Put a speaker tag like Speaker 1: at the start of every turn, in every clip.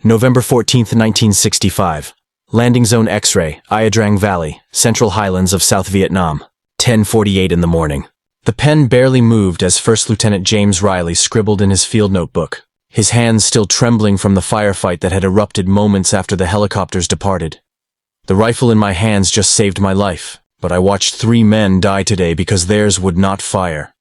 Speaker 1: November 14, 1965. Landing Zone X-ray, Iadrang Valley, Central Highlands of South Vietnam. 10:48 in the morning. The pen barely moved as First Lieutenant James Riley scribbled in his field notebook, his hands still trembling from the firefight that had erupted moments after the helicopters departed. The rifle in my hands just saved my life, but I watched 3 men die today because theirs would not fire.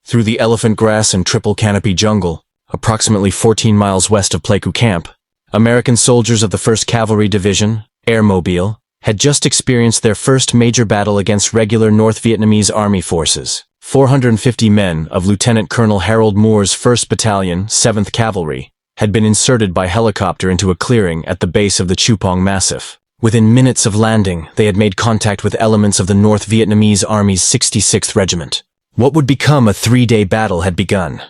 Speaker 1: Through the elephant grass and triple canopy jungle, approximately 14 miles west of Pleiku Camp, American soldiers of the 1st Cavalry Division, Airmobile, had just experienced their first major battle against regular North Vietnamese Army forces. 450 men of Lieutenant Colonel Harold Moore's 1st Battalion, 7th Cavalry, had been inserted by helicopter into a clearing at the base of the Chupong Massif. Within minutes of landing, they had made contact with elements of the North Vietnamese Army's 66th Regiment. What would become a 3-day battle had begun.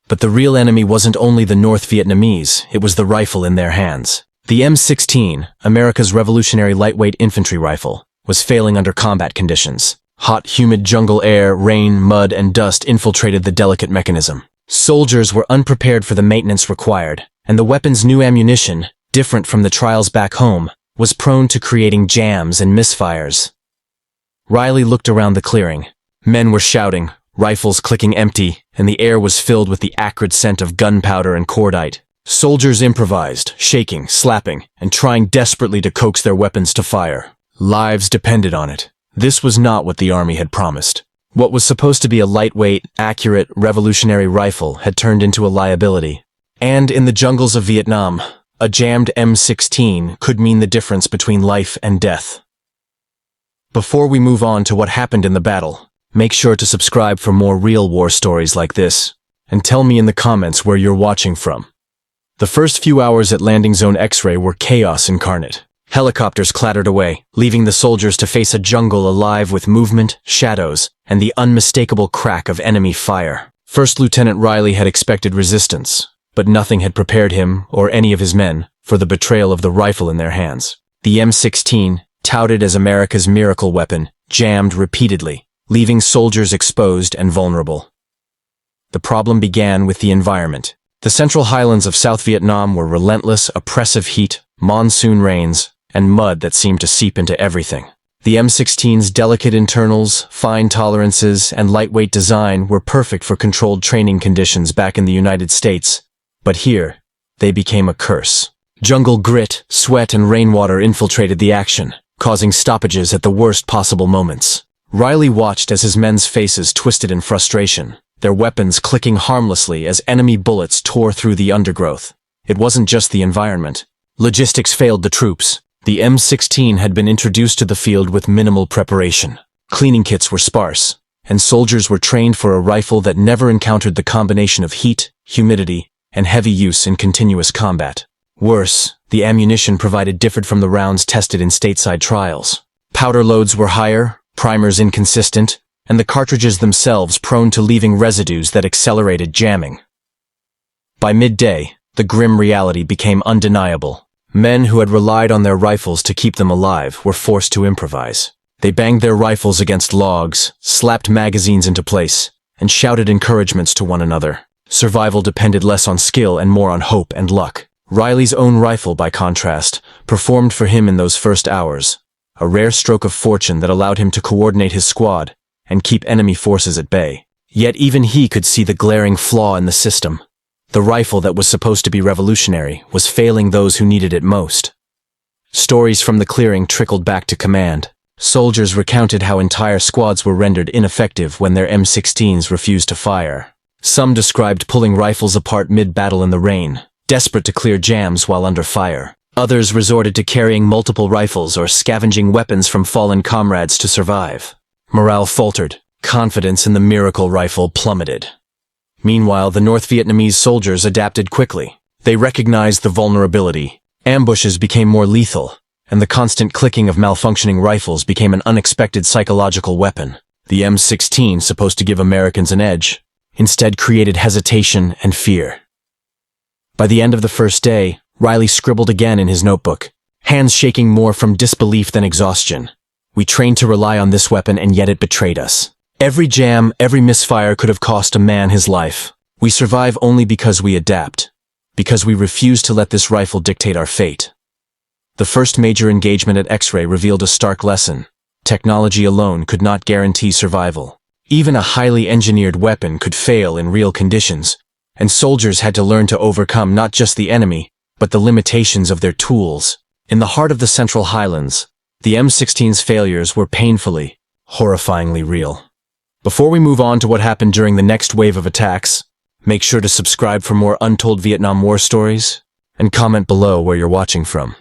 Speaker 1: But the real enemy wasn't only the North Vietnamese, it was the rifle in their hands. The M16, America's revolutionary lightweight infantry rifle, was failing under combat conditions. Hot, humid jungle air, rain, mud, and dust infiltrated the delicate mechanism. Soldiers were unprepared for the maintenance required, and the weapon's new ammunition, different from the trials back home, was prone to creating jams and misfires. Riley looked around the clearing. Men were shouting, rifles clicking empty, and the air was filled with the acrid scent of gunpowder and cordite. Soldiers improvised, shaking, slapping, and trying desperately to coax their weapons to fire. Lives depended on it. This was not what the Army had promised. What was supposed to be a lightweight, accurate, revolutionary rifle had turned into a liability. And in the jungles of Vietnam, a jammed M16 could mean the difference between life and death. Before we move on to what happened in the battle, make sure to subscribe for more real war stories like this, and tell me in the comments where you're watching from. The first few hours at Landing Zone X-ray were chaos incarnate. Helicopters clattered away, leaving the soldiers to face a jungle alive with movement, shadows, and the unmistakable crack of enemy fire. First Lieutenant Riley had expected resistance, but nothing had prepared him, or any of his men, for the betrayal of the rifle in their hands. The M16, touted as America's miracle weapon, jammed repeatedly, leaving soldiers exposed and vulnerable. The problem began with the environment. The Central Highlands of South Vietnam were relentless, oppressive heat, monsoon rains, and mud that seemed to seep into everything. The M16's delicate internals, fine tolerances, and lightweight design were perfect for controlled training conditions back in the United States, but here, they became a curse. Jungle grit, sweat, and rainwater infiltrated the action, causing stoppages at the worst possible moments. Riley watched as his men's faces twisted in frustration, their weapons clicking harmlessly as enemy bullets tore through the undergrowth. It wasn't just the environment. Logistics failed the troops. The M16 had been introduced to the field with minimal preparation. Cleaning kits were sparse, and soldiers were trained for a rifle that never encountered the combination of heat, humidity, and heavy use in continuous combat. Worse, the ammunition provided differed from the rounds tested in stateside trials. Powder loads were higher, primers inconsistent, and the cartridges themselves prone to leaving residues that accelerated jamming. By midday, the grim reality became undeniable. Men who had relied on their rifles to keep them alive were forced to improvise. They banged their rifles against logs, slapped magazines into place, and shouted encouragements to one another. Survival depended less on skill and more on hope and luck. Riley's own rifle, by contrast, performed for him in those first hours, a rare stroke of fortune that allowed him to coordinate his squad and keep enemy forces at bay. Yet even he could see the glaring flaw in the system. The rifle that was supposed to be revolutionary was failing those who needed it most. Stories from the clearing trickled back to command. Soldiers recounted how entire squads were rendered ineffective when their M16s refused to fire. Some described pulling rifles apart mid-battle in the rain, desperate to clear jams while under fire. Others resorted to carrying multiple rifles or scavenging weapons from fallen comrades to survive. Morale faltered. Confidence in the miracle rifle plummeted. Meanwhile, the North Vietnamese soldiers adapted quickly. They recognized the vulnerability. Ambushes became more lethal, and the constant clicking of malfunctioning rifles became an unexpected psychological weapon. The M16, supposed to give Americans an edge, instead created hesitation and fear. By the end of the first day, Riley scribbled again in his notebook, hands shaking more from disbelief than exhaustion. We trained to rely on this weapon, and yet it betrayed us. Every jam, every misfire could have cost a man his life. We survive only because we adapt. because we refused to let this rifle dictate our fate. The first major engagement at X-Ray revealed a stark lesson. Technology alone could not guarantee survival. Even a highly engineered weapon could fail in real conditions, and soldiers had to learn to overcome not just the enemy, but the limitations of their tools. In the heart of the Central Highlands, the M16's failures were painfully, horrifyingly real. Before we move on to what happened during the next wave of attacks, make sure to subscribe for more untold Vietnam War stories, and comment below where you're watching from.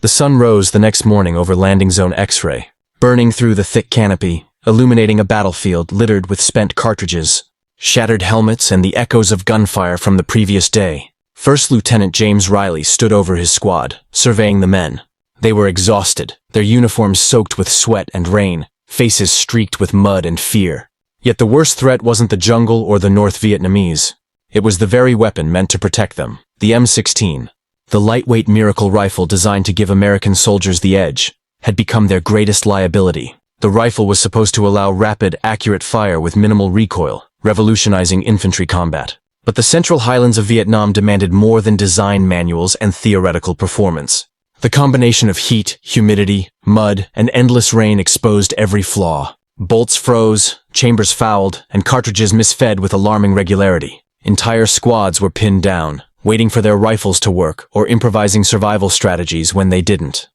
Speaker 1: The sun rose the next morning over landing zone X-Ray, burning through the thick canopy, illuminating a battlefield littered with spent cartridges, shattered helmets, and the echoes of gunfire from the previous day. First Lieutenant James Riley stood over his squad, surveying the men. They were exhausted, their uniforms soaked with sweat and rain, faces streaked with mud and fear. Yet the worst threat wasn't the jungle or the North Vietnamese. It was the very weapon meant to protect them, the M16. The lightweight miracle rifle designed to give American soldiers the edge had become their greatest liability. The rifle was supposed to allow rapid, accurate fire with minimal recoil, revolutionizing infantry combat. But the Central Highlands of Vietnam demanded more than design manuals and theoretical performance. The combination of heat, humidity, mud, and endless rain exposed every flaw. Bolts froze, chambers fouled, and cartridges misfed with alarming regularity. Entire squads were pinned down, waiting for their rifles to work or improvising survival strategies when they didn't.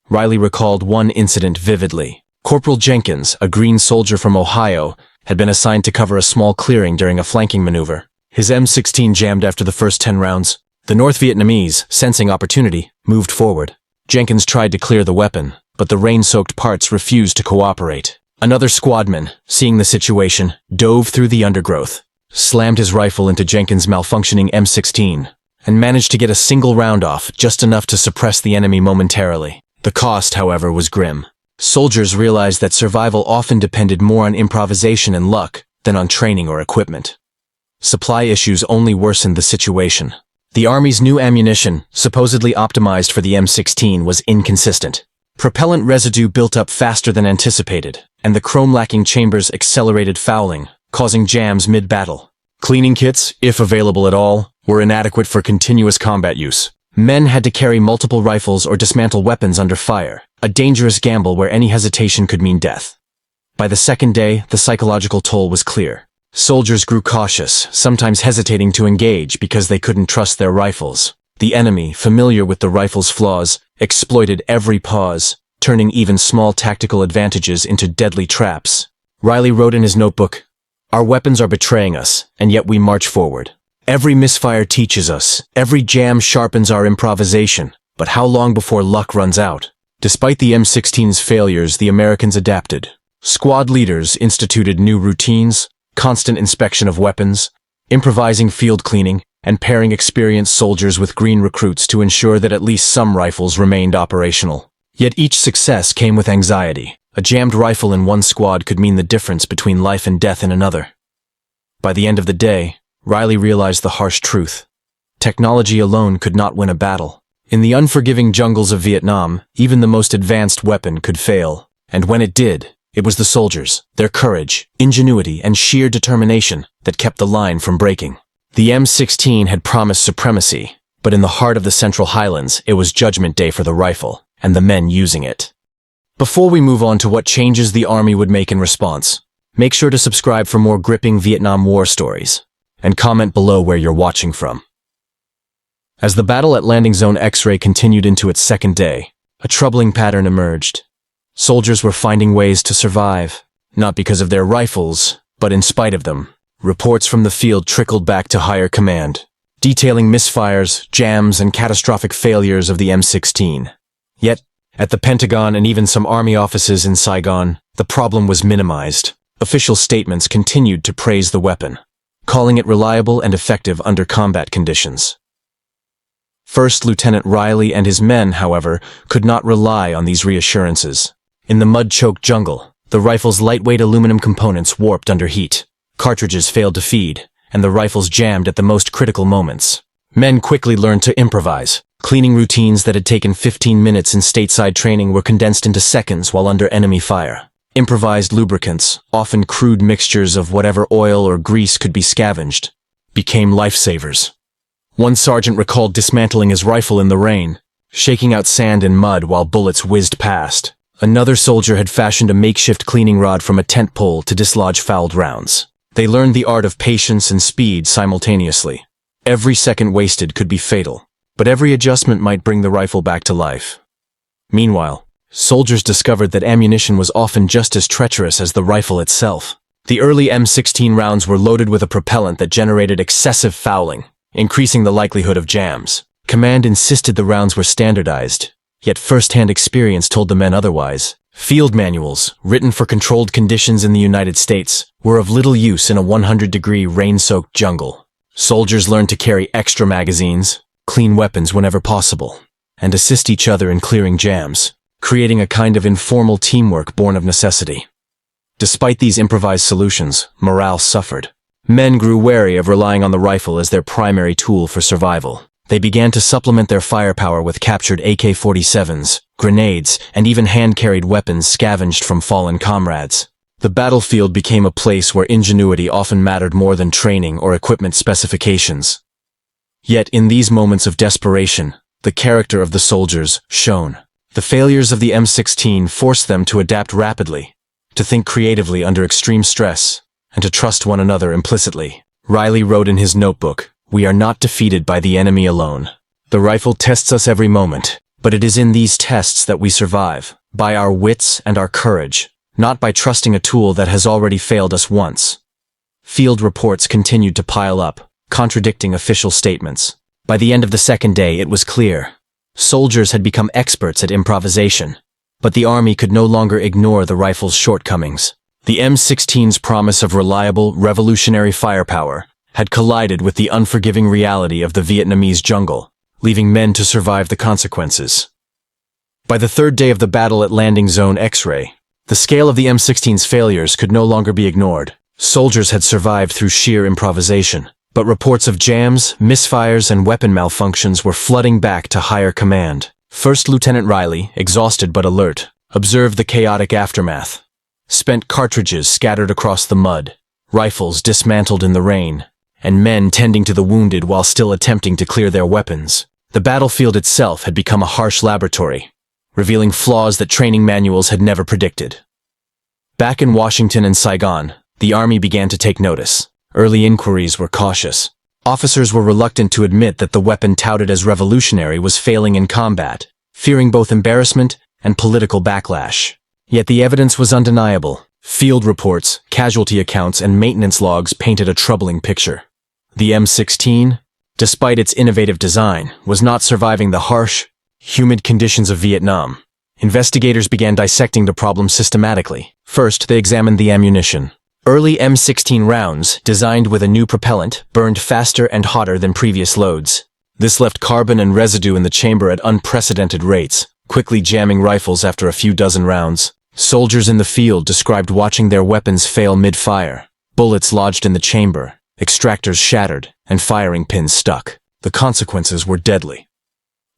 Speaker 1: Riley recalled one incident vividly. Corporal Jenkins, a green soldier from Ohio, had been assigned to cover a small clearing during a flanking maneuver. His M16 jammed after the first 10 rounds. The North Vietnamese, sensing opportunity, moved forward. Jenkins tried to clear the weapon, but the rain-soaked parts refused to cooperate. Another squadman, seeing the situation, dove through the undergrowth, slammed his rifle into Jenkins' malfunctioning M16, and managed to get a single round off, just enough to suppress the enemy momentarily. The cost, however, was grim. Soldiers realized that survival often depended more on improvisation and luck than on training or equipment. Supply issues only worsened the situation. The Army's new ammunition, supposedly optimized for the M16, was inconsistent. Propellant residue built up faster than anticipated, and the chrome-lacking chambers accelerated fouling, causing jams mid-battle. Cleaning kits, if available at all, were inadequate for continuous combat use. Men had to carry multiple rifles or dismantle weapons under fire, a dangerous gamble where any hesitation could mean death. By the second day, the psychological toll was clear. Soldiers grew cautious, sometimes hesitating to engage because they couldn't trust their rifles. The enemy, familiar with the rifle's flaws, exploited every pause, turning even small tactical advantages into deadly traps. Riley wrote in his notebook, "Our weapons are betraying us, and yet we march forward. Every misfire teaches us, every jam sharpens our improvisation, but how long before luck runs out?" Despite the M16's failures, the Americans adapted. Squad leaders instituted new routines, constant inspection of weapons, improvising field cleaning, and pairing experienced soldiers with green recruits to ensure that at least some rifles remained operational. Yet each success came with anxiety. A jammed rifle in one squad could mean the difference between life and death in another. By the end of the day, Riley realized the harsh truth. Technology alone could not win a battle. In the unforgiving jungles of Vietnam, even the most advanced weapon could fail. And when it did, it was the soldiers, their courage, ingenuity, and sheer determination that kept the line from breaking. The M16 had promised supremacy, but in the heart of the Central Highlands, it was Judgment Day for the rifle, and the men using it. Before we move on to what changes the Army would make in response, make sure to subscribe for more gripping Vietnam War stories, and comment below where you're watching from. As the battle at Landing Zone X-Ray continued into its second day, a troubling pattern emerged. Soldiers were finding ways to survive, not because of their rifles, but in spite of them. Reports from the field trickled back to higher command, detailing misfires, jams, and catastrophic failures of the M16. Yet, at the Pentagon and even some Army offices in Saigon, the problem was minimized. Official statements continued to praise the weapon, calling it reliable and effective under combat conditions. First Lieutenant Riley and his men, however, could not rely on these reassurances. In the mud-choked jungle, the rifle's lightweight aluminum components warped under heat. Cartridges failed to feed, and the rifles jammed at the most critical moments. Men quickly learned to improvise. Cleaning routines that had taken 15 minutes in stateside training were condensed into seconds while under enemy fire. Improvised lubricants, often crude mixtures of whatever oil or grease could be scavenged, became lifesavers. One sergeant recalled dismantling his rifle in the rain, shaking out sand and mud while bullets whizzed past. Another soldier had fashioned a makeshift cleaning rod from a tent pole to dislodge fouled rounds. They learned the art of patience and speed simultaneously. Every second wasted could be fatal, but every adjustment might bring the rifle back to life. Meanwhile, soldiers discovered that ammunition was often just as treacherous as the rifle itself. The early M16 rounds were loaded with a propellant that generated excessive fouling, increasing the likelihood of jams. Command insisted the rounds were standardized, yet first-hand experience told the men otherwise. Field manuals, written for controlled conditions in the United States, were of little use in a 100-degree rain-soaked jungle. Soldiers learned to carry extra magazines, clean weapons whenever possible, and assist each other in clearing jams, creating a kind of informal teamwork born of necessity. Despite these improvised solutions, morale suffered. Men grew wary of relying on the rifle as their primary tool for survival. They began to supplement their firepower with captured AK-47s, grenades, and even hand-carried weapons scavenged from fallen comrades. The battlefield became a place where ingenuity often mattered more than training or equipment specifications. Yet in these moments of desperation, the character of the soldiers shone. The failures of the M16 forced them to adapt rapidly, to think creatively under extreme stress, and to trust one another implicitly. Riley wrote in his notebook, "We are not defeated by the enemy alone. The rifle tests us every moment, but it is in these tests that we survive, by our wits and our courage, not by trusting a tool that has already failed us once." Field reports continued to pile up, contradicting official statements. By the end of the second day, it was clear. Soldiers had become experts at improvisation, but the army could no longer ignore the rifle's shortcomings. The M16's promise of reliable, revolutionary firepower had collided with the unforgiving reality of the Vietnamese jungle, leaving men to survive the consequences. By the third day of the battle at Landing Zone X-Ray, the scale of the M16's failures could no longer be ignored. Soldiers had survived through sheer improvisation, but reports of jams, misfires, and weapon malfunctions were flooding back to higher command. First Lieutenant Riley, exhausted but alert, observed the chaotic aftermath. Spent cartridges scattered across the mud, rifles dismantled in the rain, and men tending to the wounded while still attempting to clear their weapons. The battlefield itself had become a harsh laboratory, revealing flaws that training manuals had never predicted. Back in Washington and Saigon, the Army began to take notice. Early inquiries were cautious. Officers were reluctant to admit that the weapon touted as revolutionary was failing in combat, fearing both embarrassment and political backlash. Yet the evidence was undeniable. Field reports, casualty accounts, and maintenance logs painted a troubling picture. The M16, despite its innovative design, was not surviving the harsh, humid conditions of Vietnam. Investigators began dissecting the problem systematically. First, they examined the ammunition. Early M16 rounds, designed with a new propellant, burned faster and hotter than previous loads. This left carbon and residue in the chamber at unprecedented rates, quickly jamming rifles after a few dozen rounds. Soldiers in the field described watching their weapons fail mid-fire. Bullets lodged in the chamber, extractors shattered, and firing pins stuck. The consequences were deadly.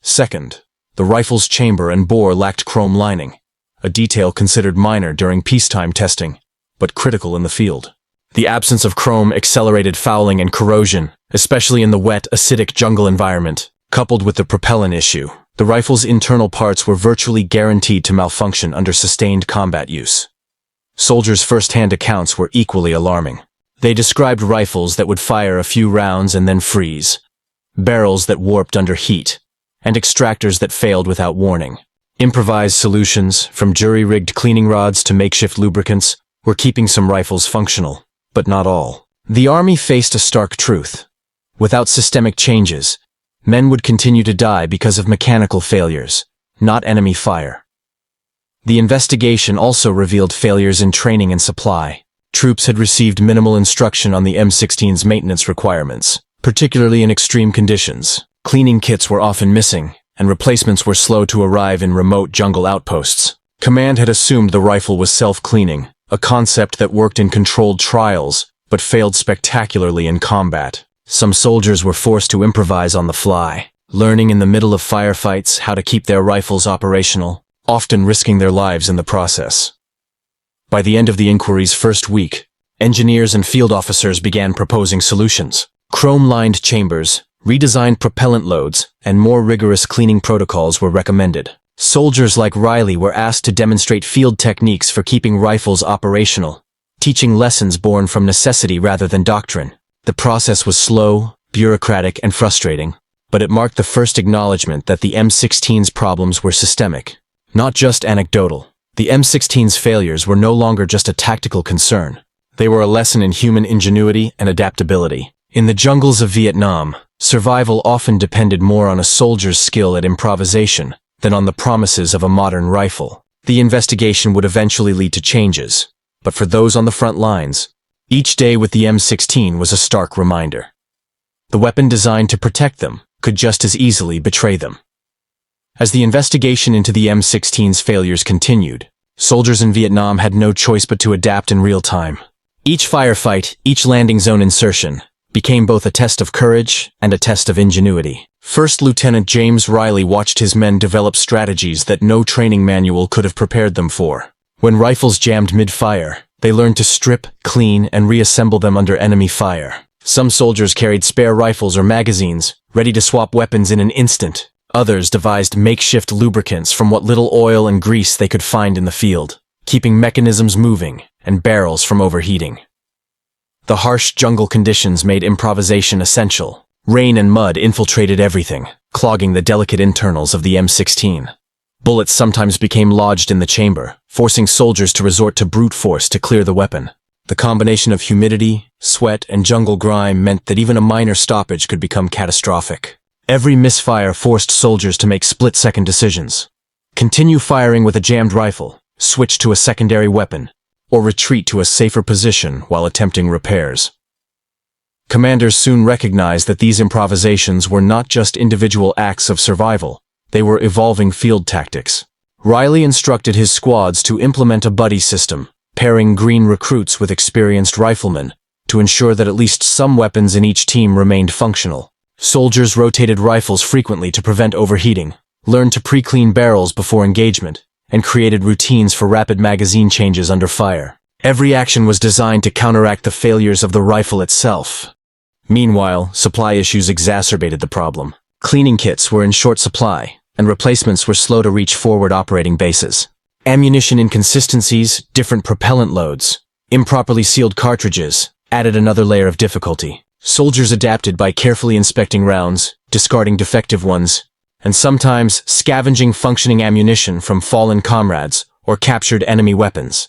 Speaker 1: Second, the rifle's chamber and bore lacked chrome lining, a detail considered minor during peacetime testing, but critical in the field. The absence of chrome accelerated fouling and corrosion, especially in the wet, acidic jungle environment. Coupled with the propellant issue, the rifle's internal parts were virtually guaranteed to malfunction under sustained combat use. Soldiers' first-hand accounts were equally alarming. They described rifles that would fire a few rounds and then freeze, barrels that warped under heat, and extractors that failed without warning. Improvised solutions, from jury-rigged cleaning rods to makeshift lubricants, were keeping some rifles functional, but not all. The Army faced a stark truth. Without systemic changes, men would continue to die because of mechanical failures, not enemy fire. The investigation also revealed failures in training and supply. Troops had received minimal instruction on the M16's maintenance requirements, particularly in extreme conditions. Cleaning kits were often missing, and replacements were slow to arrive in remote jungle outposts. Command had assumed the rifle was self-cleaning, a concept that worked in controlled trials, but failed spectacularly in combat. Some soldiers were forced to improvise on the fly, learning in the middle of firefights how to keep their rifles operational, often risking their lives in the process. By the end of the inquiry's first week, engineers and field officers began proposing solutions. Chrome-lined chambers, redesigned propellant loads, and more rigorous cleaning protocols were recommended. Soldiers like Riley were asked to demonstrate field techniques for keeping rifles operational, teaching lessons born from necessity rather than doctrine. The process was slow, bureaucratic, and frustrating, but it marked the first acknowledgement that the M16's problems were systemic, not just anecdotal. The M16's failures were no longer just a tactical concern. They were a lesson in human ingenuity and adaptability. In the jungles of Vietnam, survival often depended more on a soldier's skill at improvisation than on the promises of a modern rifle. The investigation would eventually lead to changes, but for those on the front lines, each day with the M16 was a stark reminder. The weapon designed to protect them could just as easily betray them. As the investigation into the M16's failures continued, soldiers in Vietnam had no choice but to adapt in real time. Each firefight, each landing zone insertion, became both a test of courage and a test of ingenuity. First Lieutenant James Riley watched his men develop strategies that no training manual could have prepared them for. When rifles jammed mid-fire, they learned to strip, clean, and reassemble them under enemy fire. Some soldiers carried spare rifles or magazines, ready to swap weapons in an instant. Others devised makeshift lubricants from what little oil and grease they could find in the field, keeping mechanisms moving and barrels from overheating. The harsh jungle conditions made improvisation essential. Rain and mud infiltrated everything, clogging the delicate internals of the M16. Bullets sometimes became lodged in the chamber, forcing soldiers to resort to brute force to clear the weapon. The combination of humidity, sweat, and jungle grime meant that even a minor stoppage could become catastrophic. Every misfire forced soldiers to make split-second decisions. Continue firing with a jammed rifle, switch to a secondary weapon, or retreat to a safer position while attempting repairs. Commanders soon recognized that these improvisations were not just individual acts of survival, they were evolving field tactics. Riley instructed his squads to implement a buddy system, pairing green recruits with experienced riflemen, to ensure that at least some weapons in each team remained functional. Soldiers rotated rifles frequently to prevent overheating, learned to pre-clean barrels before engagement, and created routines for rapid magazine changes under fire. Every action was designed to counteract the failures of the rifle itself. Meanwhile, supply issues exacerbated the problem. Cleaning kits were in short supply, and replacements were slow to reach forward operating bases. Ammunition inconsistencies, different propellant loads, improperly sealed cartridges added another layer of difficulty. Soldiers adapted by carefully inspecting rounds, discarding defective ones, and sometimes scavenging functioning ammunition from fallen comrades or captured enemy weapons.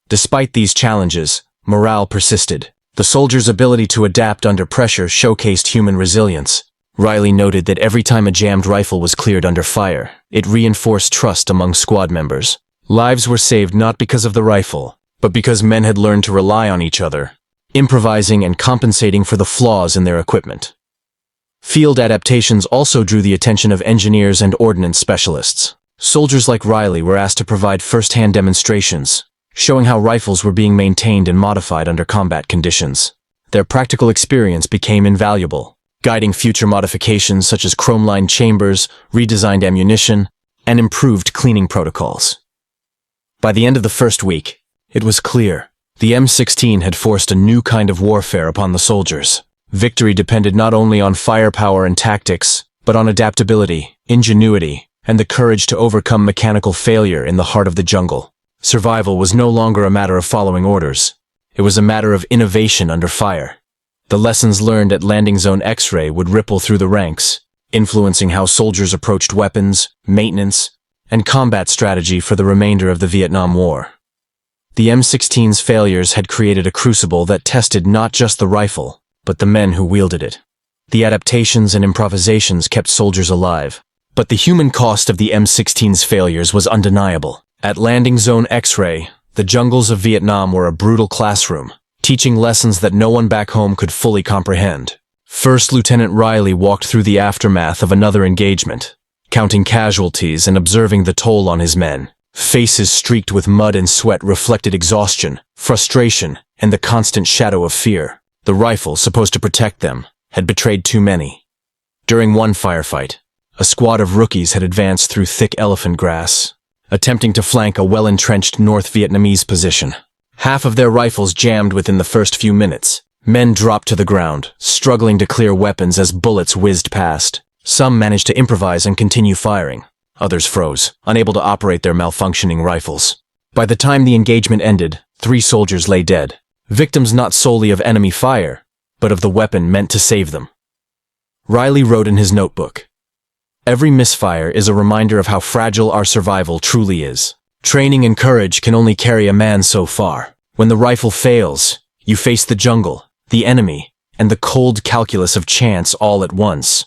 Speaker 1: Despite these challenges, morale persisted. The soldiers' ability to adapt under pressure showcased human resilience. Riley noted that every time a jammed rifle was cleared under fire, it reinforced trust among squad members. Lives were saved not because of the rifle, but because men had learned to rely on each other, improvising and compensating for the flaws in their equipment. Field adaptations also drew the attention of engineers and ordnance specialists. Soldiers like Riley were asked to provide first-hand demonstrations, showing how rifles were being maintained and modified under combat conditions. Their practical experience became invaluable, guiding future modifications such as chrome-lined chambers, redesigned ammunition, and improved cleaning protocols. By the end of the first week, it was clear the M16 had forced a new kind of warfare upon the soldiers. Victory depended not only on firepower and tactics, but on adaptability, ingenuity, and the courage to overcome mechanical failure in the heart of the jungle. Survival was no longer a matter of following orders. It was a matter of innovation under fire. The lessons learned at Landing Zone X-Ray would ripple through the ranks, influencing how soldiers approached weapons, maintenance, and combat strategy for the remainder of the Vietnam War. The M16's failures had created a crucible that tested not just the rifle, but the men who wielded it. The adaptations and improvisations kept soldiers alive, but the human cost of the M16's failures was undeniable. At Landing Zone X-Ray, the jungles of Vietnam were a brutal classroom, teaching lessons that no one back home could fully comprehend. First Lieutenant Riley walked through the aftermath of another engagement, counting casualties and observing the toll on his men. Faces streaked with mud and sweat reflected exhaustion, frustration, and the constant shadow of fear. The rifle, supposed to protect them, had betrayed too many. During one firefight, a squad of rookies had advanced through thick elephant grass, attempting to flank a well-entrenched North Vietnamese position. Half of their rifles jammed within the first few minutes, Men dropped to the ground, struggling to clear weapons as bullets whizzed past. Some managed to improvise and continue firing. Others froze, unable to operate their malfunctioning rifles. By the time the engagement ended, 3 soldiers lay dead, victims not solely of enemy fire, but of the weapon meant to save them. Riley wrote in his notebook, "Every misfire is a reminder of how fragile our survival truly is. Training and courage can only carry a man so far. When the rifle fails, you face the jungle, the enemy, and the cold calculus of chance all at once."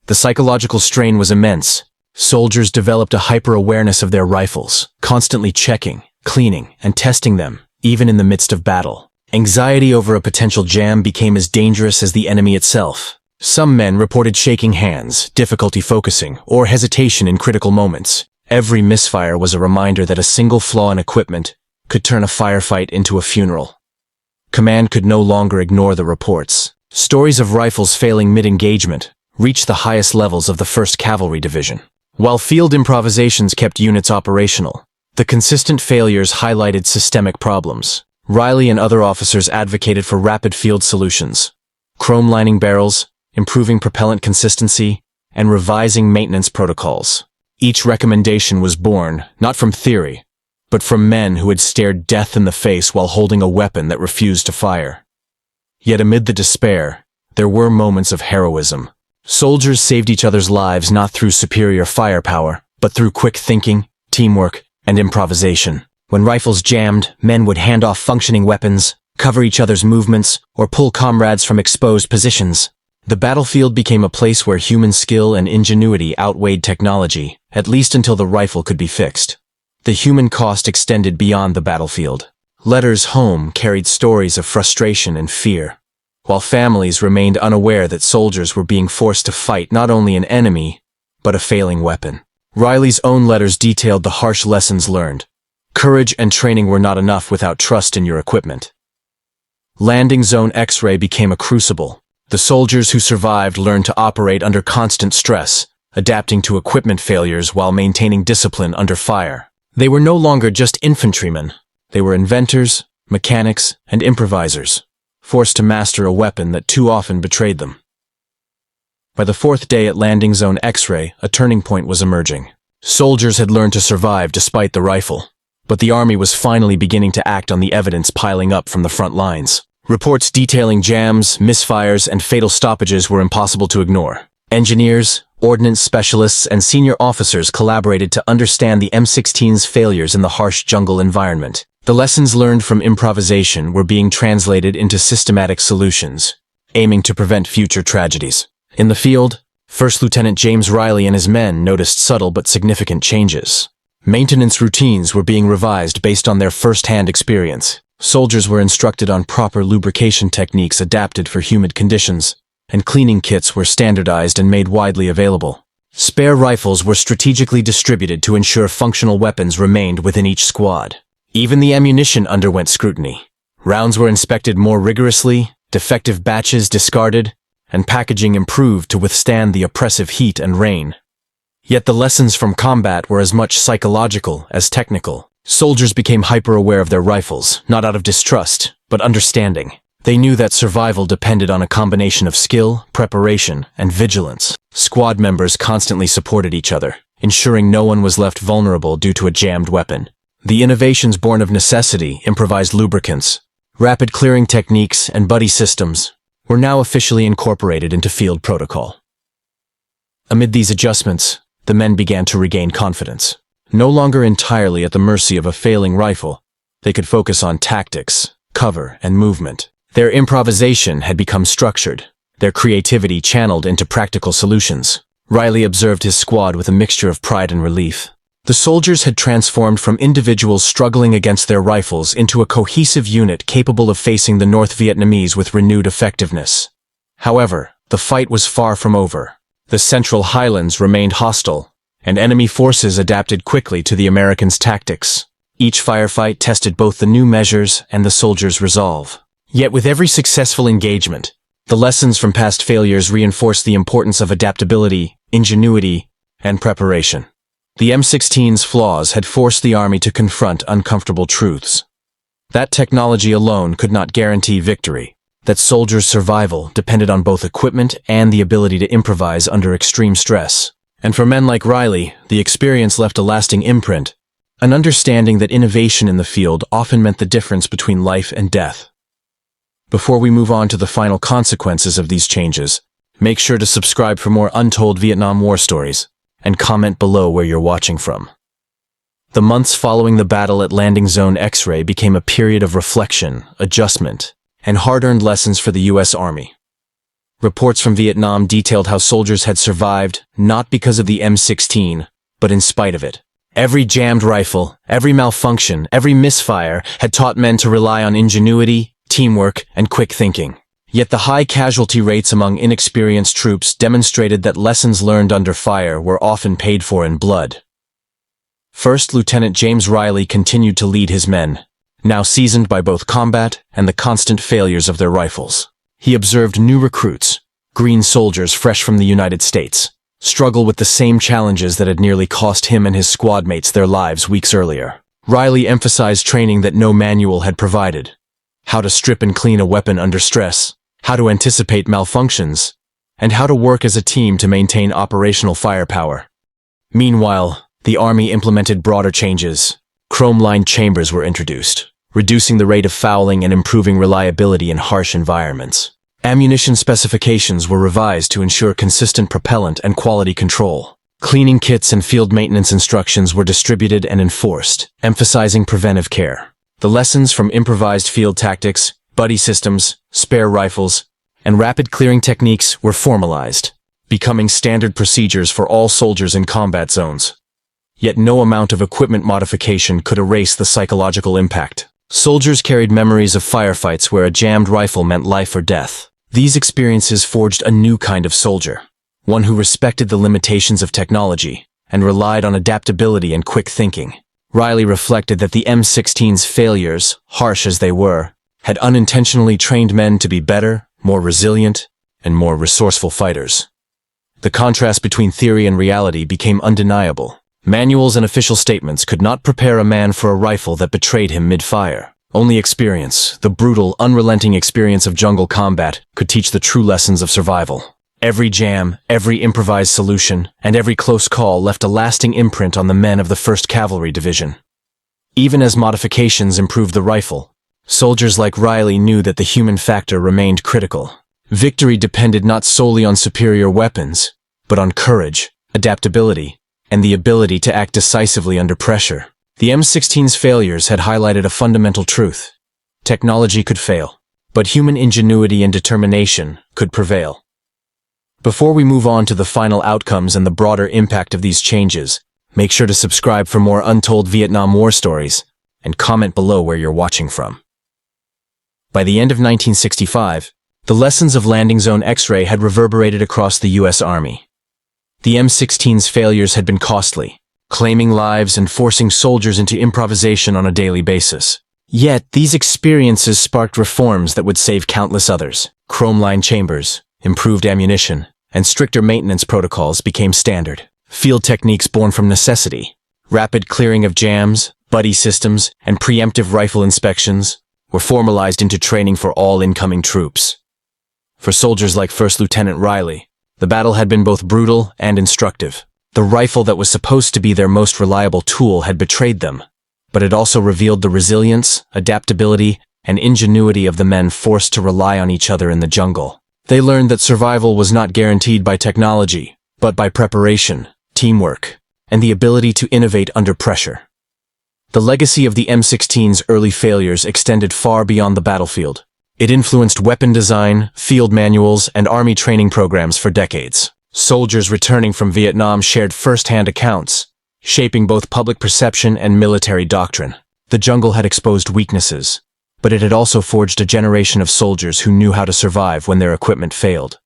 Speaker 1: The psychological strain was immense. Soldiers developed a hyper-awareness of their rifles, constantly checking, cleaning, and testing them, even in the midst of battle. Anxiety over a potential jam became as dangerous as the enemy itself. Some men reported shaking hands, difficulty focusing, or hesitation in critical moments. Every misfire was a reminder that a single flaw in equipment could turn a firefight into a funeral. Command could no longer ignore the reports. Stories of rifles failing mid-engagement reached the highest levels of the 1st Cavalry Division. While field improvisations kept units operational, the consistent failures highlighted systemic problems. Riley and other officers advocated for rapid field solutions, chrome lining barrels, improving propellant consistency, and revising maintenance protocols. Each recommendation was born, not from theory, but from men who had stared death in the face while holding a weapon that refused to fire. Yet amid the despair, there were moments of heroism. Soldiers saved each other's lives not through superior firepower, but through quick thinking, teamwork, and improvisation. When rifles jammed, men would hand off functioning weapons, cover each other's movements, or pull comrades from exposed positions. The battlefield became a place where human skill and ingenuity outweighed technology, at least until the rifle could be fixed. The human cost extended beyond the battlefield. Letters home carried stories of frustration and fear, while families remained unaware that soldiers were being forced to fight not only an enemy, but a failing weapon. Riley's own letters detailed the harsh lessons learned. Courage and training were not enough without trust in your equipment. Landing Zone X-ray became a crucible. The soldiers who survived learned to operate under constant stress, adapting to equipment failures while maintaining discipline under fire. They were no longer just infantrymen. They were inventors, mechanics, and improvisers, forced to master a weapon that too often betrayed them. By the 4th day at Landing Zone X-ray, a turning point was emerging. Soldiers had learned to survive despite the rifle, but the Army was finally beginning to act on the evidence piling up from the front lines. Reports detailing jams, misfires, and fatal stoppages were impossible to ignore. Engineers, ordnance specialists, and senior officers collaborated to understand the M16's failures in the harsh jungle environment. The lessons learned from improvisation were being translated into systematic solutions, aiming to prevent future tragedies. In the field, First Lieutenant James Riley and his men noticed subtle but significant changes. Maintenance routines were being revised based on their first-hand experience. Soldiers were instructed on proper lubrication techniques adapted for humid conditions, and cleaning kits were standardized and made widely available. Spare rifles were strategically distributed to ensure functional weapons remained within each squad. Even the ammunition underwent scrutiny. Rounds were inspected more rigorously, defective batches discarded, and packaging improved to withstand the oppressive heat and rain. Yet the lessons from combat were as much psychological as technical. Soldiers became hyper-aware of their rifles, not out of distrust, but understanding. They knew that survival depended on a combination of skill, preparation, and vigilance. Squad members constantly supported each other, ensuring no one was left vulnerable due to a jammed weapon. The innovations born of necessity, improvised lubricants, rapid clearing techniques, and buddy systems, were now officially incorporated into field protocol. Amid these adjustments, the men began to regain confidence. No longer entirely at the mercy of a failing rifle, they could focus on tactics, cover, and movement. Their improvisation had become structured, their creativity channeled into practical solutions. Riley observed his squad with a mixture of pride and relief. The soldiers had transformed from individuals struggling against their rifles into a cohesive unit capable of facing the North Vietnamese with renewed effectiveness. However, the fight was far from over. The Central Highlands remained hostile, and enemy forces adapted quickly to the Americans' tactics. Each firefight tested both the new measures and the soldiers' resolve. Yet with every successful engagement, the lessons from past failures reinforced the importance of adaptability, ingenuity, and preparation. The M16's flaws had forced the Army to confront uncomfortable truths. That technology alone could not guarantee victory, that soldiers' survival depended on both equipment and the ability to improvise under extreme stress. And for men like Riley, the experience left a lasting imprint, an understanding that innovation in the field often meant the difference between life and death. Before we move on to the final consequences of these changes, make sure to subscribe for more untold Vietnam War stories, and comment below where you're watching from. The months following the battle at Landing Zone X-Ray became a period of reflection, adjustment, and hard-earned lessons for the U.S. Army. Reports from Vietnam detailed how soldiers had survived not because of the M16, but in spite of it. Every jammed rifle, every malfunction, every misfire had taught men to rely on ingenuity, teamwork, and quick thinking. Yet the high casualty rates among inexperienced troops demonstrated that lessons learned under fire were often paid for in blood. First Lieutenant James Riley continued to lead his men, now seasoned by both combat and the constant failures of their rifles. He observed new recruits, green soldiers fresh from the United States, struggle with the same challenges that had nearly cost him and his squad mates their lives weeks earlier. Riley emphasized training that no manual had provided: how to strip and clean a weapon under stress, how to anticipate malfunctions, and how to work as a team to maintain operational firepower. Meanwhile, the Army implemented broader changes. Chrome-lined chambers were introduced, reducing the rate of fouling and improving reliability in harsh environments. Ammunition specifications were revised to ensure consistent propellant and quality control. Cleaning kits and field maintenance instructions were distributed and enforced, emphasizing preventive care. The lessons from improvised field tactics, buddy systems, spare rifles, and rapid clearing techniques were formalized, becoming standard procedures for all soldiers in combat zones. Yet no amount of equipment modification could erase the psychological impact. Soldiers carried memories of firefights where a jammed rifle meant life or death. These experiences forged a new kind of soldier, one who respected the limitations of technology and relied on adaptability and quick thinking. Riley reflected that the M16's failures, harsh as they were, had unintentionally trained men to be better, more resilient, and more resourceful fighters. The contrast between theory and reality became undeniable. Manuals and official statements could not prepare a man for a rifle that betrayed him mid-fire. Only experience, the brutal, unrelenting experience of jungle combat, could teach the true lessons of survival. Every jam, every improvised solution, and every close call left a lasting imprint on the men of the 1st Cavalry Division. Even as modifications improved the rifle, soldiers like Riley knew that the human factor remained critical. Victory depended not solely on superior weapons, but on courage, adaptability, and the ability to act decisively under pressure. The M16's failures had highlighted a fundamental truth. Technology could fail, but human ingenuity and determination could prevail. Before we move on to the final outcomes and the broader impact of these changes, make sure to subscribe for more untold Vietnam War stories, and comment below where you're watching from. By the end of 1965, the lessons of Landing Zone X-Ray had reverberated across the U.S. Army. The M16's failures had been costly, claiming lives and forcing soldiers into improvisation on a daily basis. Yet, these experiences sparked reforms that would save countless others. Chrome-lined chambers, improved ammunition, and stricter maintenance protocols became standard. Field techniques born from necessity, rapid clearing of jams, buddy systems, and preemptive rifle inspections were formalized into training for all incoming troops. For soldiers like First Lieutenant Riley, the battle had been both brutal and instructive. The rifle that was supposed to be their most reliable tool had betrayed them, but it also revealed the resilience, adaptability, and ingenuity of the men forced to rely on each other in the jungle. They learned that survival was not guaranteed by technology, but by preparation, teamwork, and the ability to innovate under pressure. The legacy of the M16's early failures extended far beyond the battlefield. It influenced weapon design, field manuals, and army training programs for decades. Soldiers returning from Vietnam shared first-hand accounts, shaping both public perception and military doctrine. The jungle had exposed weaknesses, but it had also forged a generation of soldiers who knew how to survive when their equipment failed.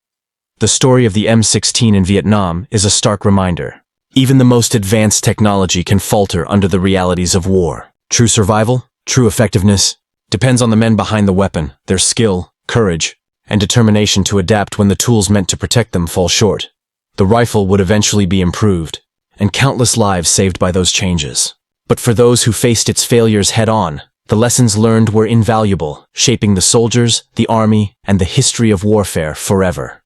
Speaker 1: The story of the M16 in Vietnam is a stark reminder. Even the most advanced technology can falter under the realities of war. True survival, true effectiveness, depends on the men behind the weapon, their skill, courage, and determination to adapt when the tools meant to protect them fall short. The rifle would eventually be improved, and countless lives saved by those changes. But for those who faced its failures head-on, The lessons learned were invaluable, shaping the soldiers, the army, and the history of warfare forever.